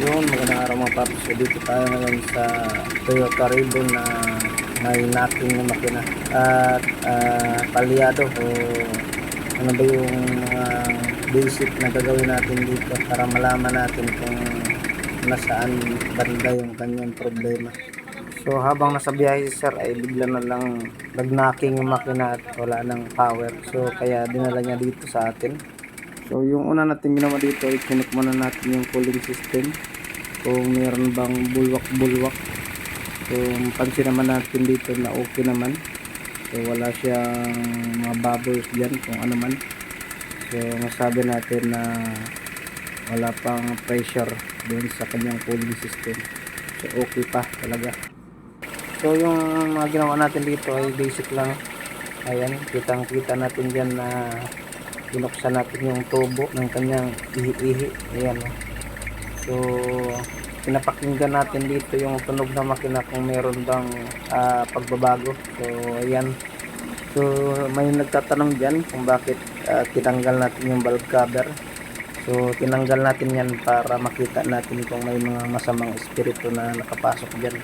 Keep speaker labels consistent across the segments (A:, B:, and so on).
A: Yun, magandang araw mga paps. So, dito tayo ngayon sa Toyota Ribbon na may knocking na makina at palyado o ano ba yung mga basic na gagawin natin dito para malaman natin kung nasaan banda yung kanyang problema. So habang nasa biyahe si sir ay bigla na lang nag-knocking yung makina at wala ng power, so kaya dinala niya dito sa atin. So yung una natin ginawa dito ay chinek muna natin yung cooling system kung meron bang bulwak-bulwak. So pansin naman natin dito na okay naman, so wala siyang mga bubbles dyan kung ano man. So masabi natin na wala pang pressure dun sa kanyang cooling system, so okay pa talaga. So yung mga ginawa natin dito ay basic lang. Ayan, kitang kita natin dyan na binuksan natin yung tubo ng kanyang ihi-ihi. Ayan. So pinapakinggan natin dito yung tunog ng makina kung meron bang pagbabago. So ayan. So may nagtatanong dyan kung bakit tinanggal natin yung valve cover. So tinanggal natin yan para makita natin kung may mga masamang espiritu na nakapasok dyan.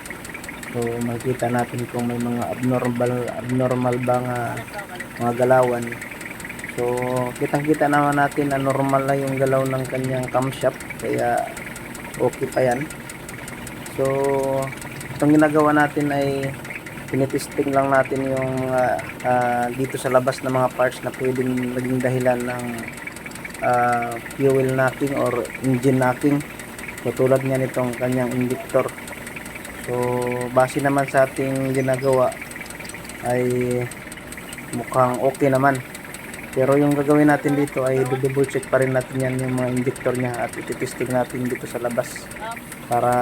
A: So makikita natin kung may mga abnormal bang mga galawan. So kitang-kita naman natin na normal na yung galaw ng kanyang camshaft, kaya okay pa yan. So itong ginagawa natin ay tinitesting lang natin yung mga dito sa labas na mga parts na pwedeng maging dahilan ng fuel knocking or engine knocking. So tulad nga nitong kanyang injector. So base naman sa ating ginagawa ay mukhang okay naman. Pero yung gagawin natin dito ay double check pa rin natin yan yung mga injector niya at ititesting natin dito sa labas para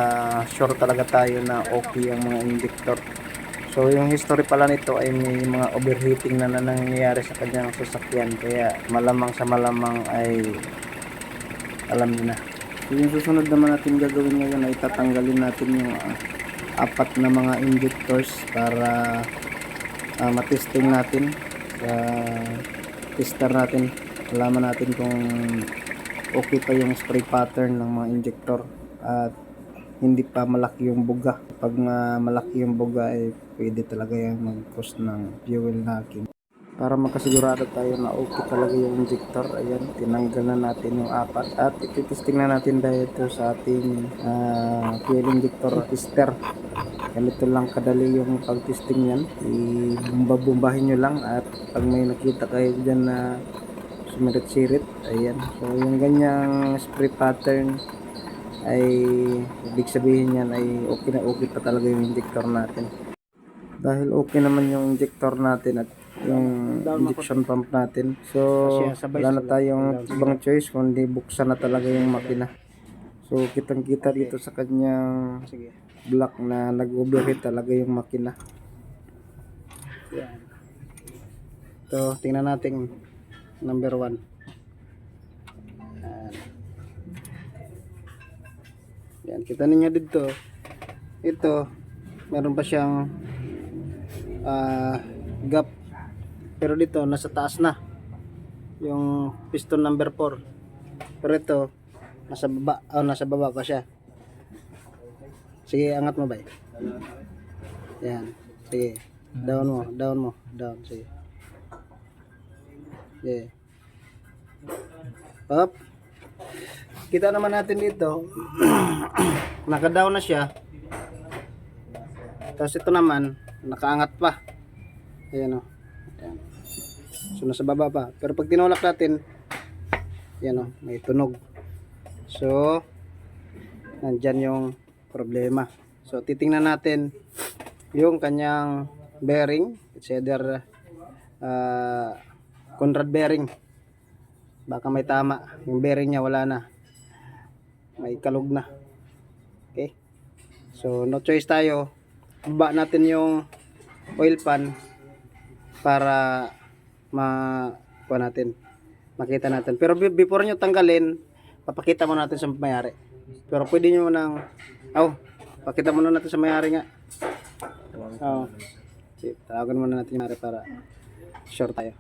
A: sure talaga tayo na okay ang mga injector. So yung history pala nito ay may mga overheating na nangyayari sa kanyang sasakyan, kaya malamang sa malamang ay alam niyo na. So yung susunod naman natin gagawin ngayon ay tatanggalin natin yung apat na mga injectors para matesting natin sa tester natin, alaman natin kung okay pa yung spray pattern ng mga injector at hindi pa malaki yung buga. Pag malaki yung buga ay pwede talaga yung mag-cause ng fuel knocking. Para makasigurado tayo na okay talaga yung injector, ayan, tinanggal na natin yung apat at ititesting na natin dito sa ating fuel injector tester. Ganito lang kadali yung pag-testing yan. Ibumbahin nyo lang at pag may nakita kayo dyan na sumirit-sirit, ayan. So yung ganyang spray pattern ay ibig sabihin yan ay okay na okay pa talaga yung injector natin. Dahil okay naman yung injector natin at yung injection pump natin, so wala na tayong ibang choice kundi buksan na talaga yung makina. So kitang kita dito sa kanyang block na nag-overheat talaga yung makina. Yan. So tingnan natin number 1. Yan, kita niyo dito. Ito, meron pa siyang gap. Pero dito nasa taas na yung piston number 4. Pero ito nasa baba, nasa baba pa siya. Sige, angat mo ba? Yan. Sige. Down mo. Down. Sige. Sige. Up. Kita naman natin dito. Naka-down na siya. Tapos ito naman, nakaangat pa. Ayan o. Ayan. So, nasa baba pa. Pero pag tinulak natin, ayan o, may tunog. So, nandyan yung problema. So titingnan natin yung kanyang bearing. It's either Conrad bearing, baka may tama. Yung bearing niya wala na, may kalug na. Okay, so no choice tayo, baba natin yung oil pan para makita natin. Pero before nyo tanggalin, papakita mo natin sa may-ari. Pero pwede nyo nang pakita muna natin sa may-ari nga. Tawagan muna natin yung may-ari para sure tayo.